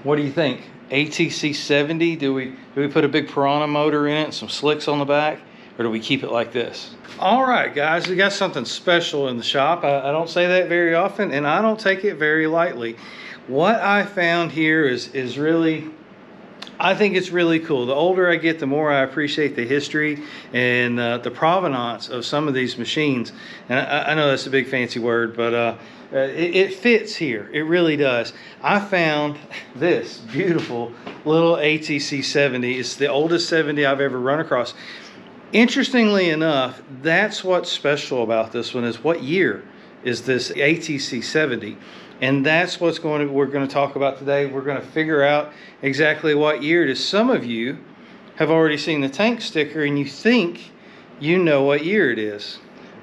What do you think? ATC 70? Do we put a big Piranha motor in it and some slicks on the back? Or do we keep it like this? All right, guys, we got something special in the shop. I don't say that very often, and I don't take it very lightly. What I found here is really, I think it's really cool. The older I get, the more I appreciate the history and the provenance of some of these machines. And I know that's a big fancy word, but it fits here. It really does. I found this beautiful little ATC 70. It's the oldest 70 I've ever run across. Interestingly enough, that's what's special about this one, is what year is this ATC 70? And that's what's we're going to talk about today. We're going to figure out exactly what year it is. Some of you have already seen the tank sticker and you think you know what year it is.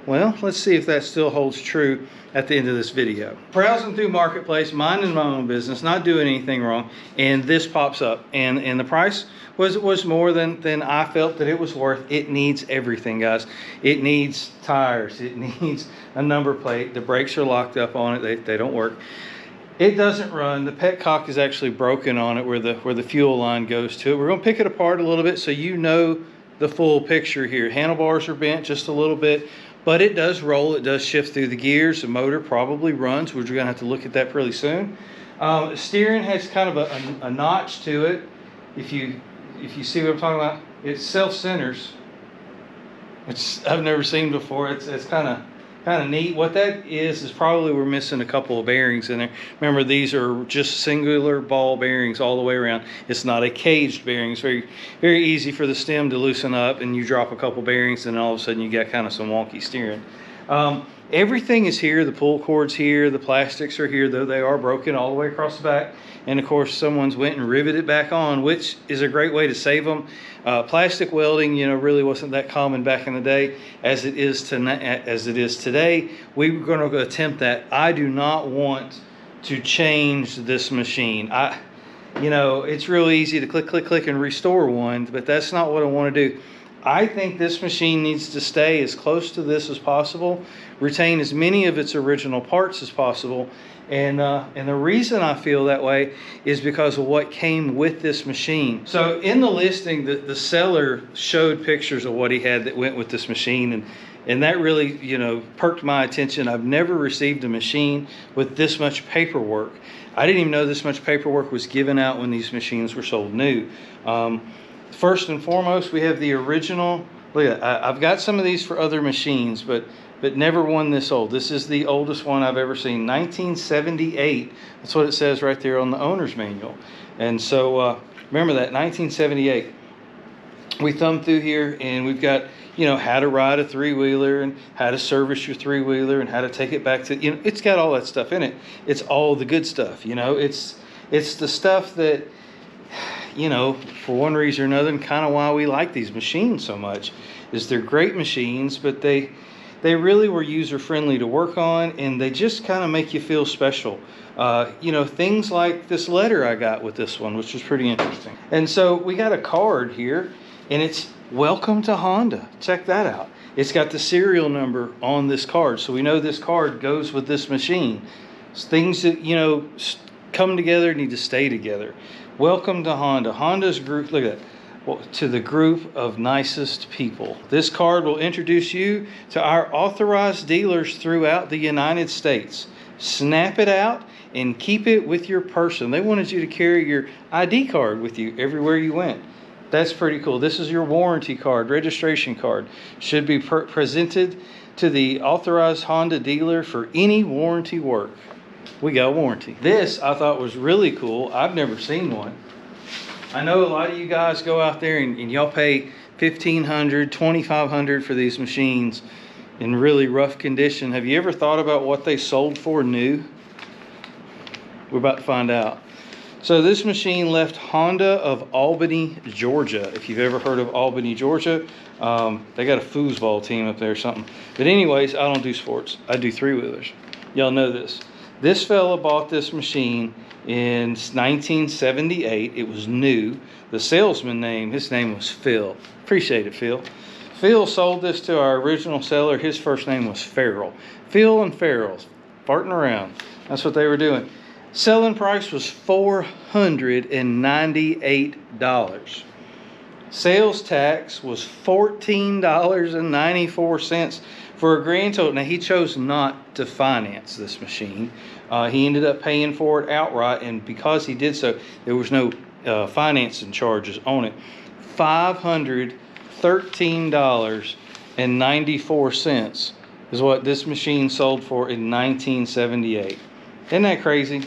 Well, let's see if that still holds true at the end of this video. Browsing through Marketplace, minding my own business, not doing anything wrong, and this pops up, and the price was more than I felt that it was worth. It needs everything, guys. It needs tires, it needs a number plate, the brakes are locked up on it, they don't work. It doesn't run. The petcock is actually broken on it where the fuel line goes to it. We're going to pick it apart a little bit so you know the full picture here. Handlebars are bent just a little bit, but it does roll, it does shift through the gears. The motor probably runs, which we're going to have to look at that pretty soon. Steering has kind of a notch to it. If you see what I'm talking about, it self-centers, which I've never seen before. It's kind of neat. What that is probably we're missing a couple of bearings in there. Remember, these are just singular ball bearings all the way around. It's not a caged bearing. It's very, very easy for the stem to loosen up, and you drop a couple bearings, and all of a sudden you got kind of some wonky steering. Everything is here. The pull cord's here. The plastics are here, though they are broken all the way across the back. And of course, someone's went and riveted back on, which is a great way to save them. Plastic welding, really wasn't that common back in the day as it is today. We were going to attempt that. I do not want to change this machine. It's real easy to click and restore one, but that's not what I want to do. I think this machine needs to stay as close to this as possible, retain as many of its original parts as possible, and the reason I feel that way is because of what came with this machine. So in the listing, the seller showed pictures of what he had that went with this machine, and that really, perked my attention. I've never received a machine with this much paperwork. I didn't even know this much paperwork was given out when these machines were sold new. First and foremost, we have the original. Look at that. I've got some of these for other machines, but never one this old. This is the oldest one I've ever seen, 1978. That's what it says right there on the owner's manual. And so remember that, 1978. We thumb through here and we've got, how to ride a three-wheeler and how to service your three-wheeler and how to take it back to, it's got all that stuff in it. It's all the good stuff, it's the stuff that, for one reason or another, and kind of why we like these machines so much, is they're great machines, but they really were user-friendly to work on, and they just kind of make you feel special. Things like this letter I got with this one, which was pretty interesting. And so we got a card here, and it's Welcome to Honda. Check that out. It's got the serial number on this card, so we know this card goes with this machine. It's things that, come together need to stay together. Welcome to Honda. Honda's group, look at that. Well, to the group of nicest people. This card will introduce you to our authorized dealers throughout the United States. Snap it out and keep it with your person. They wanted you to carry your ID card with you everywhere you went. That's pretty cool. This is your warranty card, registration card. Should be presented to the authorized Honda dealer for any warranty work. We got warranty. This I thought was really cool. I've never seen one. I know a lot of you guys go out there and y'all pay $1,500, $2,500 for these machines in really rough condition. Have you ever thought about what they sold for new? We're about to find out. So this machine left Honda of Albany, Georgia. If you've ever heard of Albany, Georgia, they got a foosball team up there or something. But anyways, I don't do sports. I do three-wheelers. Y'all know this. This fella bought this machine in 1978. It was new. The salesman his name was Phil. Appreciate it, Phil. Phil sold this to our original seller. His first name was Farrell. Phil and Farrell, farting around. That's what they were doing. Selling price was $498. Sales tax was $14.94 for a grand total. Now, he chose not to finance this machine. He ended up paying for it outright, and because he did so, there was no financing charges on it. $513.94 is what this machine sold for in 1978. Isn't that crazy?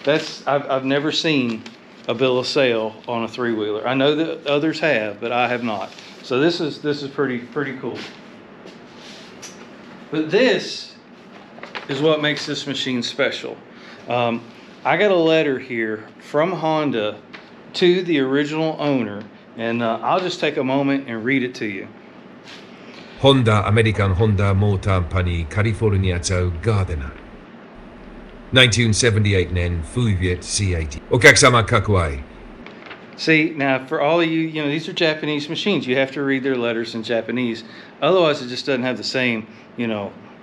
I've never seen a bill of sale on a three-wheeler. I know that others have, but I have not. So this is pretty cool. But this is what makes this machine special. I got a letter here from Honda to the original owner, and I'll just take a moment and read it to you. Honda American Honda Motor Company California Gardener 1978年冬月 C80 お客様各位 See, now for all of you, these are Japanese machines. You have to read their letters in Japanese. Otherwise, it just doesn't have the same,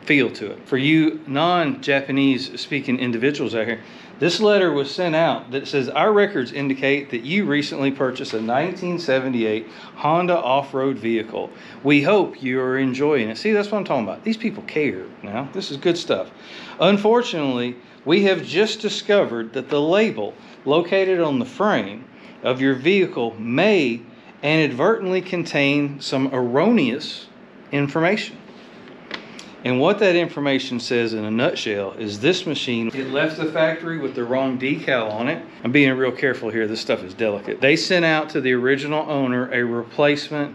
feel to it. For you non-Japanese speaking individuals out here, this letter was sent out that says, our records indicate that you recently purchased a 1978 Honda off-road vehicle. We hope you are enjoying it. See, that's what I'm talking about. These people care now. This is good stuff. Unfortunately, we have just discovered that the label located on the frame of your vehicle may inadvertently contain some erroneous information. And what that information says in a nutshell is this machine, it left the factory with the wrong decal on it. I'm being real careful here. This stuff is delicate. They sent out to the original owner a replacement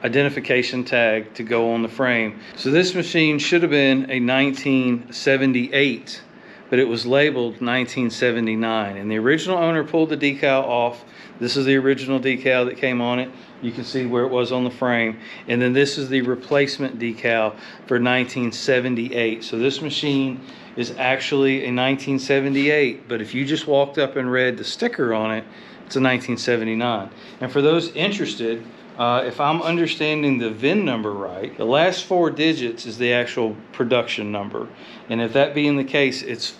identification tag to go on the frame. So this machine should have been a 1978, but it was labeled 1979. And the original owner pulled the decal off. This is the original decal that came on it. You can see where it was on the frame. And then this is the replacement decal for 1978. So this machine is actually a 1978, but if you just walked up and read the sticker on it, it's a 1979. And for those interested, if I'm understanding the VIN number right, the last 4 digits is the actual production number. And if that being the case, it's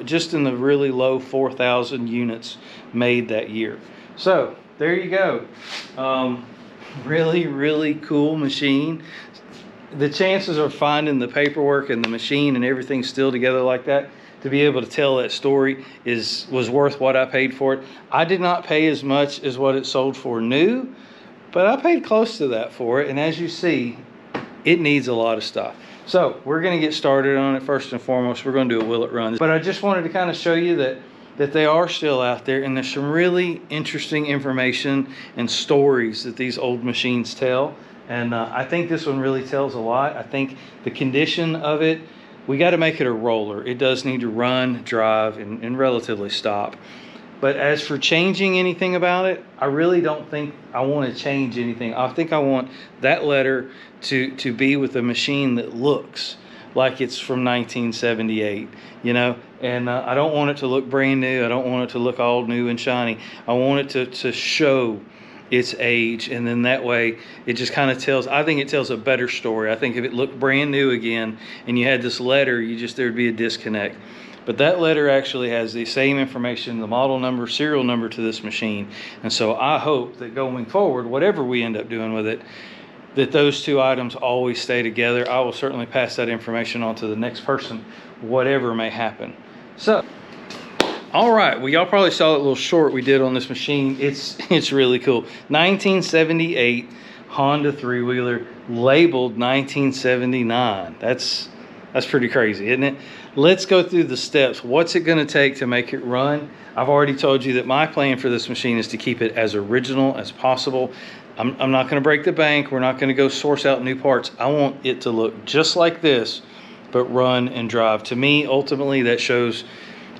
just in the really low 4,000 units made that year. So there you go. Really cool machine. The chances of finding the paperwork and the machine and everything still together like that, to be able to tell that story was worth what I paid for it. I did not pay as much as what it sold for new, but I paid close to that for it. And as you see, it needs a lot of stuff. So we're going to get started on it. First and foremost, we're going to do a will it run. But I just wanted to kind of show you that they are still out there, and there's some really interesting information and stories that these old machines tell. And I think this one really tells a lot. I think the condition of it, we got to make it a roller. It does need to run, drive, and relatively stop. But as for changing anything about it, I really don't think I want to change anything. I think I want that letter to be with a machine that looks like it's from 1978, and I don't want it to look brand new. I don't want it to look all new and shiny. I want it to show its age, and then that way it just kind of tells, I think it tells a better story. I think if it looked brand new again and you had this letter, there'd be a disconnect. But that letter actually has the same information, the model number, serial number to this machine. And so I hope that going forward, whatever we end up doing with it, that those two items always stay together. I will certainly pass that information on to the next person, whatever may happen. So, all right, well, y'all probably saw that little short we did on this machine. It's really cool. 1978 Honda three-wheeler, labeled 1979. That's pretty crazy, isn't it? Let's go through the steps. What's it going to take to make it run? I've already told you that my plan for this machine is to keep it as original as possible. I'm not going to break the bank. We're not going to go source out new parts. I want it to look just like this, but run and drive. To me, ultimately, that shows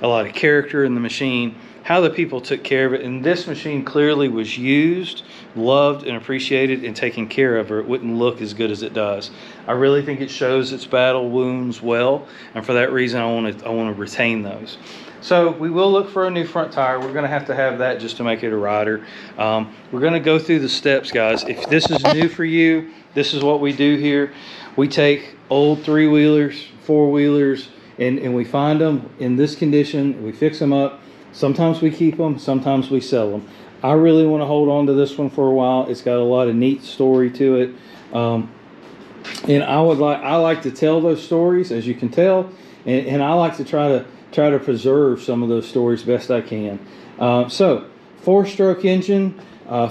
a lot of character in the machine, how the people took care of it. And this machine clearly was used, loved, and appreciated, and taken care of, or it wouldn't look as good as it does. I really think it shows its battle wounds well, and for that reason, I want to retain those. So we will look for a new front tire. We're going to have that just to make it a rider. We're going to go through the steps, guys. If this is new for you, this is what we do here. We take old three-wheelers, four-wheelers, and we find them in this condition, we fix them up. Sometimes we keep them, sometimes we sell them. I really want to hold on to this one for a while. It's got a lot of neat story to it. And I like to tell those stories, as you can tell, and I like to try to preserve some of those stories best I can. So 4-stroke engine.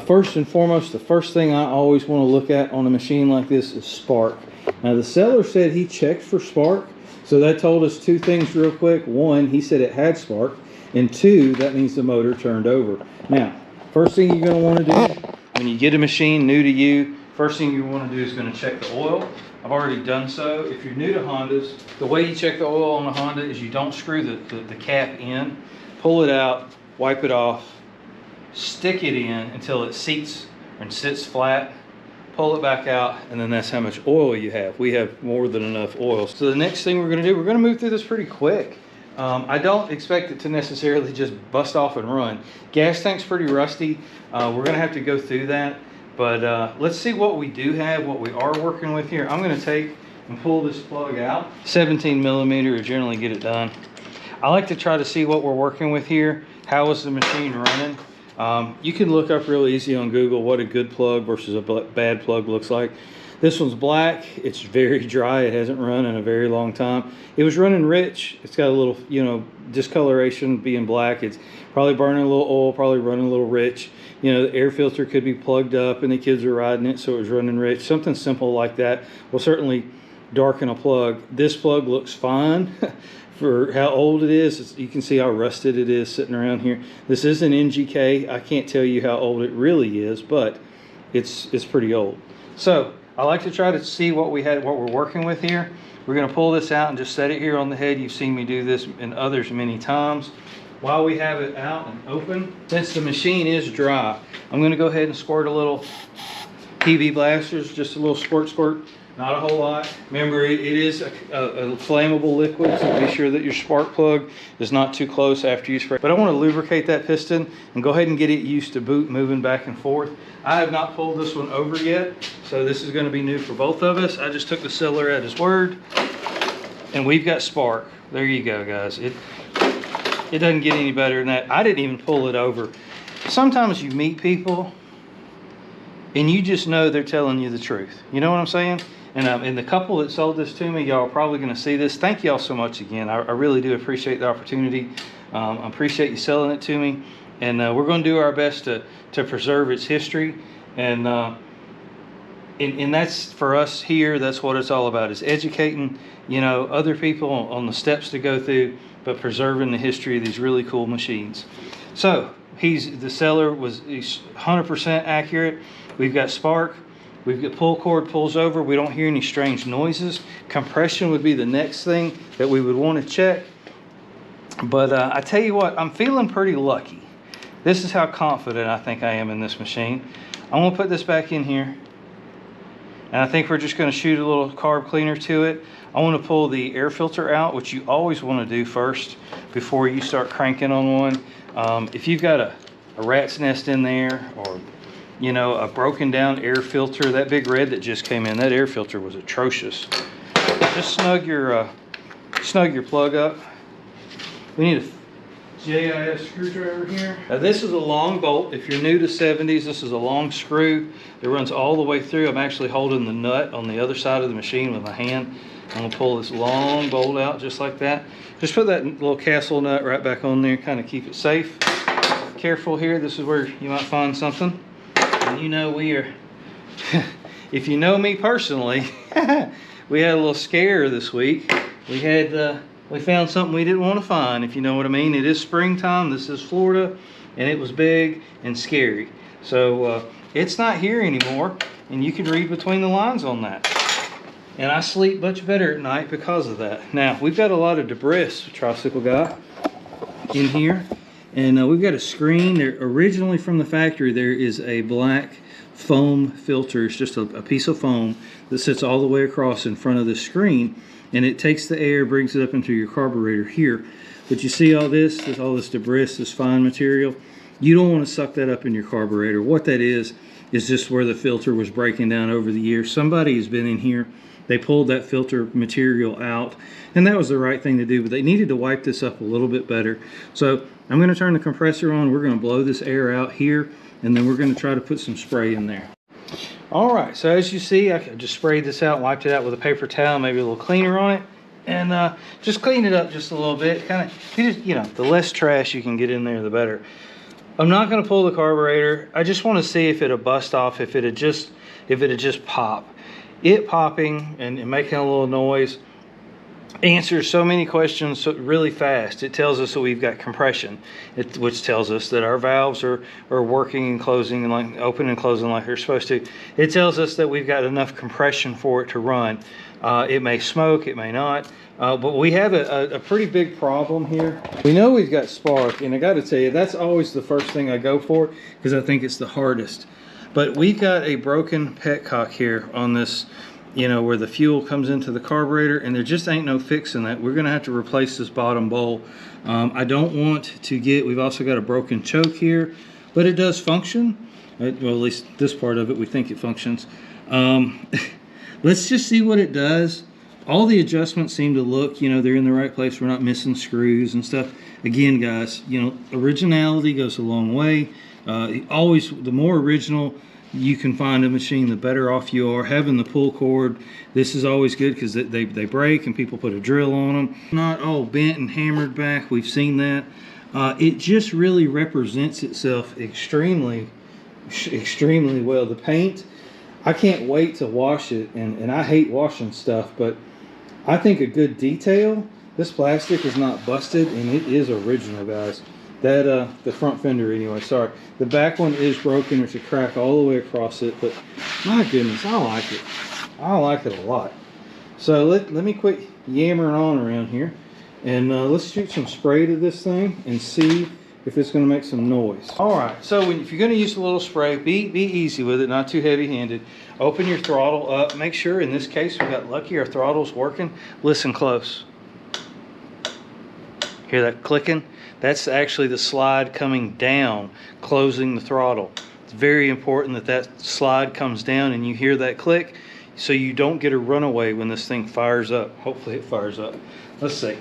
First and foremost, the first thing I always want to look at on a machine like this is spark. Now the seller said he checked for spark, so that told us 2 things real quick. 1, he said it had spark, and 2, that means the motor turned over. Now, first thing you're going to want to do when you get a machine new to you, first thing you want to do is going to check the oil. I've already done so. If you're new to Hondas, the way you check the oil on a Honda is you don't screw the cap in, pull it out, wipe it off, stick it in until it seats and sits flat, pull it back out, and then that's how much oil you have. We have more than enough oil. So the next thing we're going to do, we're going to move through this pretty quick. I don't expect it to necessarily just bust off and run. Gas tank's pretty rusty. We're going to have to go through that. But let's see what we do have, what we are working with here. I'm going to take and pull this plug out. 17 millimeter will generally get it done. I like to try to see what we're working with here. How is the machine running? You can look up real easy on Google what a good plug versus a bad plug looks like. This one's black. It's very dry. It hasn't run in a very long time. It was running rich. It's got a little, you know, discoloration being black. It's probably burning a little oil, probably running a little rich. You know, the air filter could be plugged up and the kids are riding it, so it was running rich. Something simple like that will certainly darken a plug. This plug looks fine for how old it is. You can see how rusted it is sitting around here. This is an NGK. I can't tell you how old it really is, but it's pretty old. So I like to try to see what we're working with here. We're going to pull this out and just set it here on the head. You've seen me do this in others many times. While we have it out and open, since the machine is dry, I'm going to go ahead and squirt a little PB blasters, just a little squirt, not a whole lot. Remember, it is a flammable liquid, so be sure that your spark plug is not too close after you spray. But I want to lubricate that piston and go ahead and get it used to boot moving back and forth. I have not pulled this one over yet, so this is going to be new for both of us. I just took the seller at his word, and we've got spark. There you go, guys. It doesn't get any better than that. I didn't even pull it over. Sometimes you meet people and you just know they're telling you the truth. You know what I'm saying? And the couple that sold this to me, y'all are probably going to see this. Thank y'all so much again. I really do appreciate the opportunity. I appreciate you selling it to me. And we're going to do our best to preserve its history. And that's for us here, that's what it's all about, is educating, you know, other people on the steps to go through, but preserving the history of these really cool machines. So the seller was 100% accurate. We've got spark. We've got pull cord pulls over. We don't hear any strange noises. Compression would be the next thing that we would want to check. But I tell you what, I'm feeling pretty lucky. This is how confident I think I am in this machine. I'm going to put this back in here. And I think we're just going to shoot a little carb cleaner to it. I want to pull the air filter out, which you always want to do first before you start cranking on one. If you've got a rat's nest in there, or you know, a broken down air filter, that big red that just came in, that air filter was atrocious. Just snug your plug up. We need a JIS screwdriver here. Now this is a long bolt. If you're new to 70s, this is a long screw that runs all the way through. I'm actually holding the nut on the other side of the machine with my hand. I'm gonna pull this long bolt out just like that. Just put that little castle nut right back on there, kind of keep it safe. Careful here, this is where you might find something. And you know, we are, if you know me personally, we had a little scare this week. We found something we didn't want to find, if you know what I mean. It is springtime, this is Florida, and it was big and scary. So it's not here anymore, and you can read between the lines on that. And I sleep much better at night because of that. Now, we've got a lot of debris, tricycle guy, in here. And we've got a screen. There, originally from the factory, there is a black foam filter. It's just a piece of foam that sits all the way across in front of the screen. And it takes the air, brings it up into your carburetor here. But you see all this debris, this fine material. You don't want to suck that up in your carburetor. What that is just where the filter was breaking down over the years. Somebody has been in here they pulled that filter material out, and that was the right thing to do, but they needed to wipe this up a little bit better. So I'm going to turn the compressor on. We're going to blow this air out here, and then we're going to try to put some spray in there. All right, so as you see, I just sprayed this out, wiped it out with a paper towel, maybe a little cleaner on it, and just clean it up just a little bit. Kind of, you know, the less trash you can get in there, the better. I'm not going to pull the carburetor. I just want to see if it'll bust off, if it'd just pop. It popping and making a little noise answers so many questions really fast. It tells us that we've got compression, which tells us that our valves are working and closing and like open and closing like they're supposed to. It tells us that we've got enough compression for it to run. It may smoke, it may not, but we have a pretty big problem here. We know we've got spark, and I got to tell you, that's always the first thing I go for because I think it's the hardest. But we've got a broken petcock here on this, you know, where the fuel comes into the carburetor, and there just ain't no fixing that. We're gonna have to replace this bottom bowl. I don't want to get, we've also got a broken choke here, but it does function. Well, at least this part of it, we think it functions. Let's just see what it does. All the adjustments seem to look, you know, they're in the right place. We're not missing screws and stuff. Again, guys, you know, originality goes a long way. Always, the more original you can find a machine, the better off you are. Having the pull cord, this is always good because they break and people put a drill on them. Not all bent and hammered back. We've seen that. It just really represents itself extremely well. The paint, I can't wait to wash it, and I hate washing stuff, but I think a good detail. This plastic is not busted, and it is original, guys. That the front fender anyway, sorry. The back one is broken. There's a crack all the way across it, but my goodness, I like it. I like it a lot. So let me quit yammering on around here, and let's shoot some spray to this thing and see if it's going to make some noise. All right, so if you're going to use a little spray, be easy with it, not too heavy-handed. Open your throttle up. Make sure, in this case, we got lucky, our throttle's working. Listen close. Hear that clicking? That's actually the slide coming down, closing the throttle. It's very important that that slide comes down and you hear that click so you don't get a runaway when this thing fires up. Hopefully it fires up. Let's see.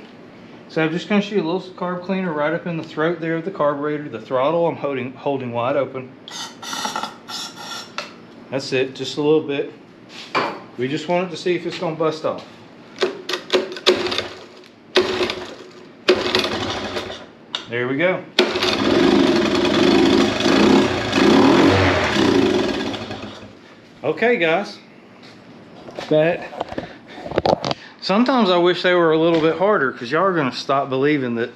So I'm just going to shoot a little carb cleaner right up in the throat there of the carburetor. The throttle I'm holding wide open. That's it, just a little bit. We just wanted to see if it's going to bust off. There we go. Okay, guys. Sometimes I wish they were a little bit harder, because y'all are going to stop believing that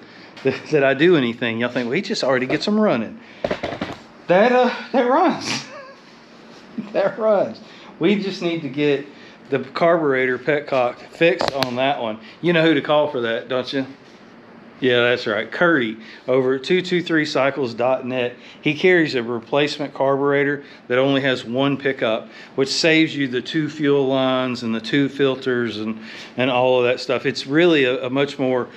I do anything. Y'all think, well, he just already gets them running. That runs. That runs. We just need to get the carburetor petcock fixed on that one. You know who to call for that, don't you? Yeah, that's right. Curtie over at 223cycles.net. He carries a replacement carburetor that only has one pickup, which saves you the 2 fuel lines and the 2 filters and all of that stuff. It's really a much more,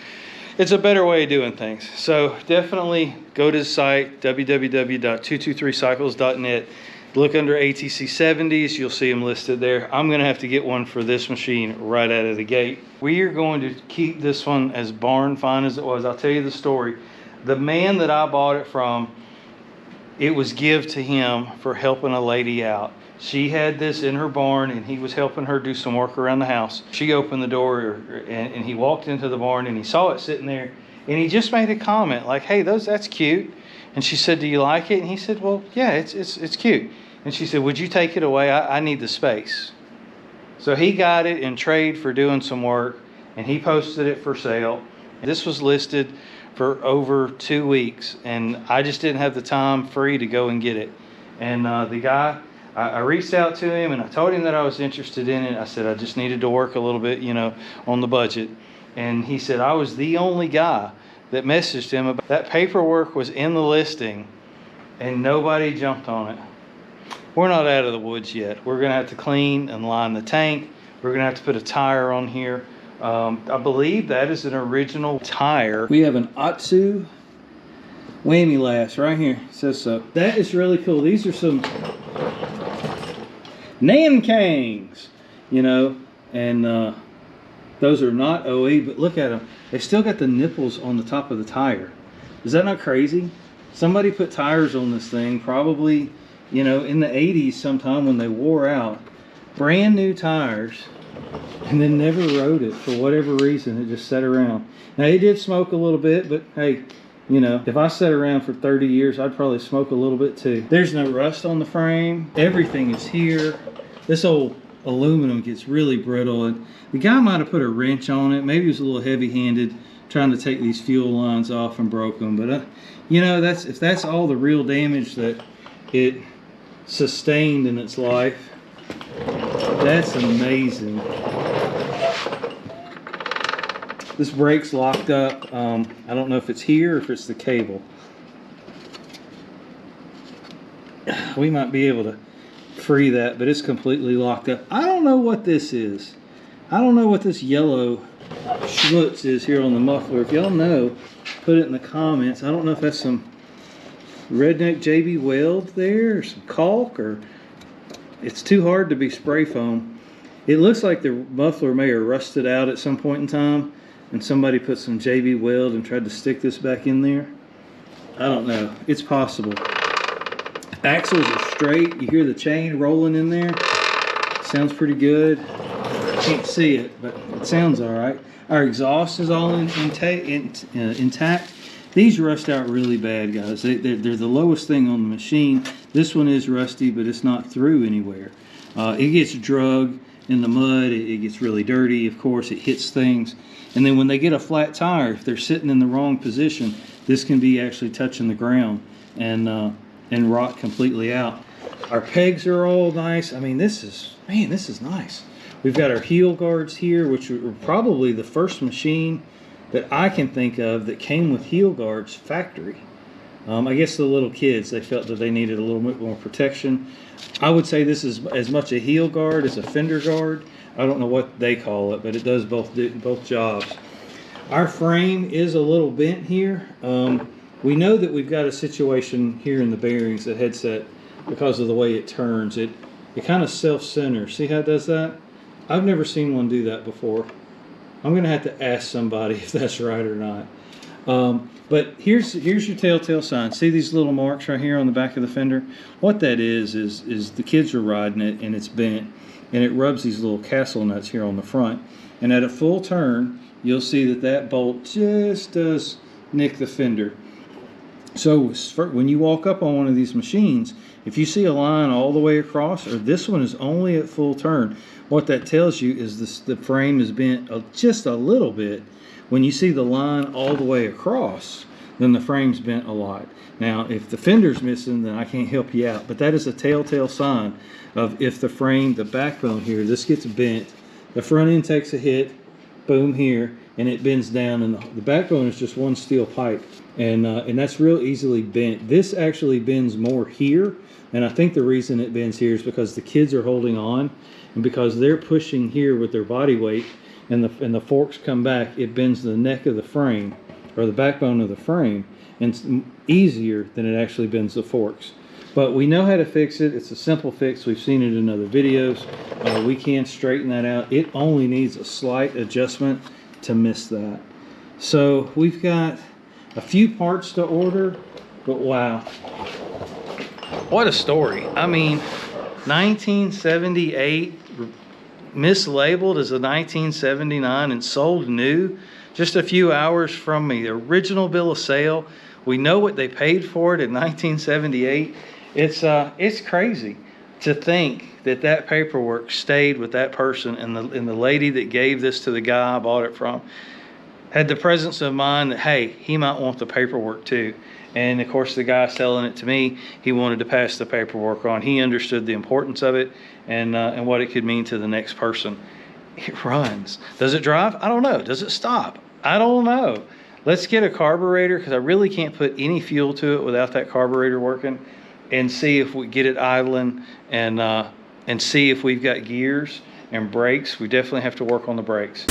it's a better way of doing things. So definitely go to the site, www.223cycles.net. Look under ATC 70s, you'll see them listed there. I'm gonna have to get one for this machine right out of the gate. We are going to keep this one as barn fine as it was. I'll tell you the story. The man that I bought it from, it was give to him for helping a lady out. She had this in her barn and he was helping her do some work around the house. She opened the door and he walked into the barn and he saw it sitting there and he just made a comment like, hey, that's cute. And she said, do you like it? And he said, well, yeah, it's cute. And she said, would you take it away? I need the space. So he got it in trade for doing some work, and he posted it for sale. This was listed for over 2 weeks, and I just didn't have the time free to go and get it. And the guy, I reached out to him, and I told him that I was interested in it. I said I just needed to work a little bit, you know, on the budget. And he said I was the only guy that messaged him about that. Paperwork was in the listing, and nobody jumped on it. We're not out of the woods yet. We're gonna have to clean and line the tank. We're gonna have to put a tire on here. I believe that is an original tire. We have an Atsu whammy last right here. It says so. That is really cool. These are some Nankangs, you know. and those are not OE, but look at them. They still got the nipples on the top of the tire. Is that not crazy? Somebody put tires on this thing, probably, you know, in the 80s sometime when they wore out. Brand new tires, and then never rode it for whatever reason. It just sat around. Now, it did smoke a little bit, but hey, you know, if I sat around for 30 years, I'd probably smoke a little bit too. There's no rust on the frame. Everything is here. This old aluminum gets really brittle, and the guy might have put a wrench on it. Maybe he was a little heavy-handed trying to take these fuel lines off and broke them. But you know, if that's all the real damage that it sustained in its life, that's amazing. This brake's locked up. I don't know if it's here or if it's the cable. We might be able to free that, but it's completely locked up. I don't know what this is. I don't know what this yellow schmutz is here on the muffler. If y'all know, put it in the comments. I don't know if that's some redneck JB Weld there, or some caulk, or it's too hard to be spray foam. It looks like the muffler may have rusted out at some point in time, and somebody put some JB Weld and tried to stick this back in there. I don't know. It's possible. Axles are straight. You hear the chain rolling in there. Sounds pretty good. Can't see it, but it sounds all right. Our exhaust is all intact. These rust out really bad, guys. They're the lowest thing on the machine. This one is rusty, but it's not through anywhere. It gets drug in the mud. It gets really dirty. Of course, it hits things. And then when they get a flat tire, if they're sitting in the wrong position, this can be actually touching the ground and rot completely out. Our pegs are all nice. I mean, this is nice. We've got our heel guards here, which were probably the first machine that I can think of that came with heel guards factory. I guess the little kids, they felt that they needed a little bit more protection. I would say this is as much a heel guard as a fender guard. I don't know what they call it, but it does both jobs. Our frame is a little bent here. We know that we've got a situation here in the bearings, the headset, because of the way it turns. It kind of self-centers. See how it does that? I've never seen one do that before. I'm gonna have to ask somebody if that's right or not. But here's your telltale sign. See these little marks right here on the back of the fender? What that is the kids are riding it and it's bent, and it rubs these little castle nuts here on the front. And at a full turn, you'll see that bolt just does nick the fender. So when you walk up on one of these machines, if you see a line all the way across, or this one is only at full turn, what that tells you is the frame is bent just a little bit. When you see the line all the way across, then the frame's bent a lot. Now, if the fender's missing, then I can't help you out. But that is a telltale sign of if the frame, the backbone here, this gets bent, the front end takes a hit, boom here, and it bends down, and the backbone is just one steel pipe, and that's real easily bent. This actually bends more here, and I think the reason it bends here is because the kids are holding on, and because they're pushing here with their body weight, and the forks come back, it bends the neck of the frame, or the backbone of the frame, and it's easier than it actually bends the forks. But we know how to fix it. It's a simple fix. We've seen it in other videos. We can straighten that out. It only needs a slight adjustment to miss that. So we've got a few parts to order, but wow, what a story. I mean, 1978, mislabeled as a 1979 and sold new just a few hours from the original bill of sale. We know what they paid for it in 1978. It's crazy to think that paperwork stayed with that person, and the lady that gave this to the guy I bought it from had the presence of mind that, hey, he might want the paperwork too. And of course, the guy selling it to me, he wanted to pass the paperwork on. He understood the importance of it and what it could mean to the next person. It runs. Does it drive? I don't know. Does it stop? I don't know. Let's get a carburetor, because I really can't put any fuel to it without that carburetor working, and see if we get it idling, and see if we've got gears and brakes. We definitely have to work on the brakes.